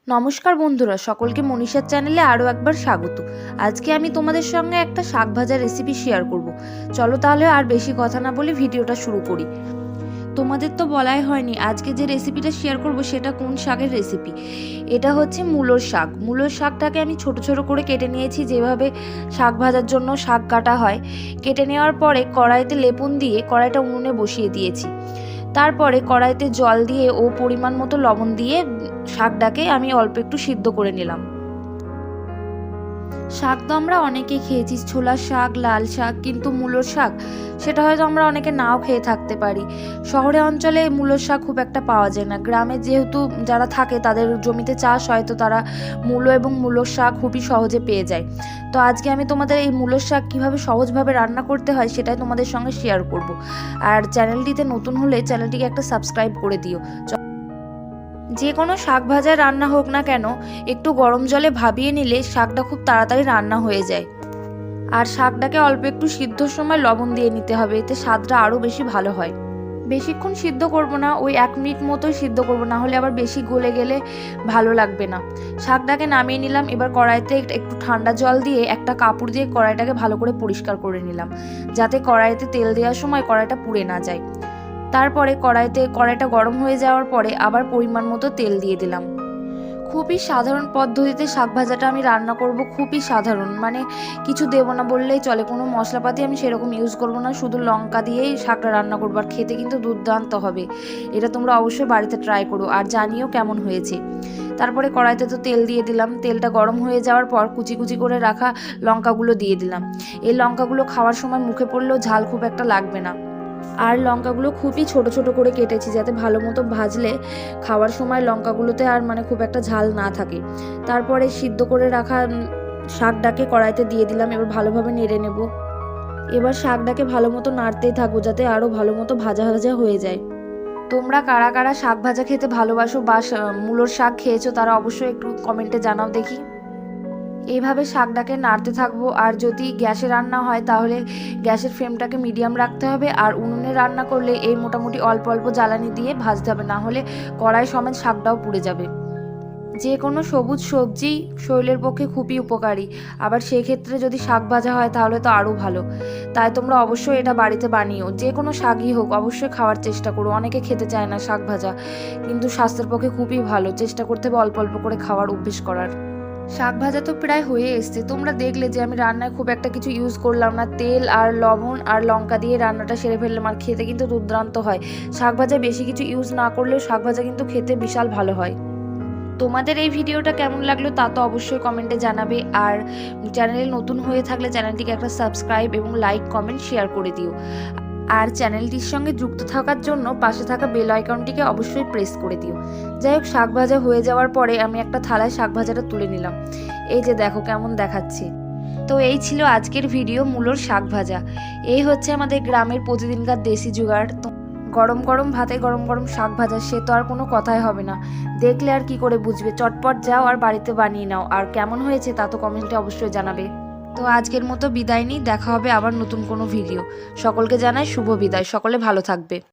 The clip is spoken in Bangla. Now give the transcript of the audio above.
নমস্কার বন্ধুরা, সকলকে মনীষার চ্যানেলে আরও একবার স্বাগত। আজকে আমি তোমাদের সঙ্গে একটা শাক ভাজা রেসিপি শেয়ার করব। চলো তাহলে আর বেশি কথা না বলে ভিডিওটা শুরু করি। তোমাদের তো বলাই হয়নি আজকে যে রেসিপিটা শেয়ার করব সেটা কোন শাকের রেসিপি। এটা হচ্ছে মূলোর শাক। মূলোর শাকটাকে আমি ছোট ছোট করে কেটে নিয়েছি, যেভাবে শাক ভাজার জন্য শাক কাটা হয়। কেটে নেওয়ার পরে কড়াইতে লেবুন দিয়ে কড়াইটা উনুনে বসিয়ে দিয়েছি। তারপরে কড়াইতে জল দিয়ে ও পরিমাণ মতো লবণ দিয়ে শাকটাকে আমি অল্প একটু সিদ্ধ করে নিলাম। শাক তো আমরা অনেকে খেয়েছি, ছোলার শাক, লাল শাক, কিন্তু মূলোর শাক সেটা হয়তো আমরা অনেকে নাও খেয়ে থাকতে পারি। শহরে অঞ্চলে মূলোর শাক খুব একটা পাওয়া যায় না। গ্রামে যেহেতু যারা থাকে তাদের জমিতে চাষ হয়, তো তারা মূলো এবং মূলোর শাক খুবই সহজে পেয়ে যায়। তো আজকে আমি তোমাদের এই মূলোর শাক কীভাবে সহজভাবে রান্না করতে হয় সেটাই তোমাদের সঙ্গে শেয়ার করব। আর চ্যানেলটিতে নতুন হলে চ্যানেলটিকে একটা সাবস্ক্রাইব করে দিও। যে কোনো শাক ভাজা রান্না হোক না কেন, একটু গরম জলে ভাবিয়ে নিলে শাকটা খুব তাড়াতাড়ি রান্না হয়ে যায়। আর শাকটাকে অল্প একটু সিদ্ধর সময় লবণ দিয়ে নিতে হবে, এতে স্বাদটা আরও বেশি ভালো হয়। বেশিক্ষণ সিদ্ধ করব না, ওই 1 মিনিট মতোই সিদ্ধ করব, না হলে আবার বেশি গলে গেলে ভালো লাগবে না। শাকটাকে নামিয়ে নিলাম। এবার কড়াইতে একটু ঠান্ডা জল দিয়ে একটা কাপড় দিয়ে কড়াইটাকে ভালো করে পরিষ্কার করে নিলাম, যাতে কড়াইতে তেল দেওয়ার সময় কড়াইটা পুড়ে না যায়। তারপরে কড়াইটা গরম হয়ে যাওয়ার পরে আবার পরিমাণ মতো তেল দিয়ে দিলাম। খুবই সাধারণ পদ্ধতিতে শাক ভাজাটা আমি রান্না করব, খুবই সাধারণ, মানে কিছু দেবো না বললেই চলে। কোনো মশলাপাতি আমি সেরকম ইউজ করব না, শুধু লঙ্কা দিয়েই শাকটা রান্না করবো। আর খেতে কিন্তু দুর্দান্ত হবে। এটা তোমরা অবশ্যই বাড়িতে ট্রাই করো আর জানিও কেমন হয়েছে। তারপরে কড়াইতে তো তেল দিয়ে দিলাম। তেলটা গরম হয়ে যাওয়ার পর কুচি কুচি করে রাখা লঙ্কাগুলো দিয়ে দিলাম। এই লঙ্কাগুলো খাওয়ার সময় মুখে পড়লেও ঝাল খুব একটা লাগবে না। আর লঙ্কাগুলো খুবই ছোট ছোট করে কেটেছি, যাতে ভালো মতো ভাজলে খাওয়ার সময় লঙ্কাগুলোতে আর খুব একটা ঝাল না থাকে। তারপরে সিদ্ধ করে রাখা শাকটাকে কড়াইতে দিয়ে দিলাম। এবার ভালোভাবে নেড়ে নেব। এবার শাকটাকে ভালো মতো নাড়তেই থাকবো, যাতে আরও ভালো মতো ভাজা ভাজা হয়ে যায়। তোমরা কারা কারা শাক ভাজা খেতে ভালোবাসো বা মূলোর শাক খেয়েছো তারা অবশ্যই একটু কমেন্টে জানাও দেখি। এইভাবে শাকটাকে নাড়তে থাকবো। আর যদি গ্যাসে রান্না হয় তাহলে গ্যাসের ফ্লেমটাকে মিডিয়াম রাখতে হবে। আর উনুনে রান্না করলে এই মোটামুটি অল্প অল্প জ্বালানি দিয়ে ভাজতে হবে, না হলে কড়াই সমেত শাকটাও পুড়ে যাবে। যে কোনো সবুজ সবজি শরীরের পক্ষে খুবই উপকারী, আবার সেই ক্ষেত্রে যদি শাক ভাজা হয় তাহলে তো আরও ভালো। তাই তোমরা অবশ্যই এটা বাড়িতে বানিও। যে কোনো শাকই হোক অবশ্যই খাওয়ার চেষ্টা করো। অনেকে খেতে চায় না শাক ভাজা, কিন্তু স্বাস্থ্যের পক্ষে খুবই ভালো। চেষ্টা করতে হবে অল্প অল্প করে খাওয়ার অভ্যেস করার। শাক ভাজা তো প্রায় হয়ে এসছে। তোমরা দেখলে যে আমি রান্নায় খুব একটা কিছু ইউজ করলাম না, তেল আর লবণ আর লঙ্কা দিয়ে রান্নাটা সেরে ফেললাম। আর খেতে কিন্তু দুর্দান্ত হয়। শাক ভাজা বেশি কিছু ইউজ না করলেও শাক ভাজা কিন্তু খেতে বিশাল ভালো হয়। তোমাদের এই ভিডিওটা কেমন লাগলো তা তো অবশ্যই কমেন্টে জানাবে। আর চ্যানেলে নতুন হয়ে থাকলে চ্যানেলটিকে একটা সাবস্ক্রাইব এবং লাইক কমেন্ট শেয়ার করে দিও। আর চ্যানেলটির সঙ্গে যুক্ত থাকার জন্য পাশে থাকা বেল আইকনটিকে অবশ্যই প্রেস করে দিও। যাই হোক, শাক ভাজা হয়ে যাওয়ার পরে আমি একটা থালায় শাক ভাজাটা তুলে নিলাম। এই যে দেখো কেমন দেখাচ্ছে। তো এই ছিল আজকের ভিডিও, মূলোর শাক ভাজা। এই হচ্ছে আমাদের গ্রামের প্রতিদিনকার দেশি জুগাড়। তো গরম গরম ভাতে গরম গরম শাক ভাজা, সে তো আর কোনো কথাই হবে না। দেখলে আর কি করে বুঝবে, চটপট যাও আর বাড়িতে বানিয়ে নাও। আর কেমন হয়েছে তা তো কমেন্টে অবশ্যই জানাবে। তো আজকের মতো বিদায় নিই, দেখা হবে আবার নতুন কোনো ভিডিও। সকলকে জানাই শুভ বিদায়, সকলে ভালো থাকবে।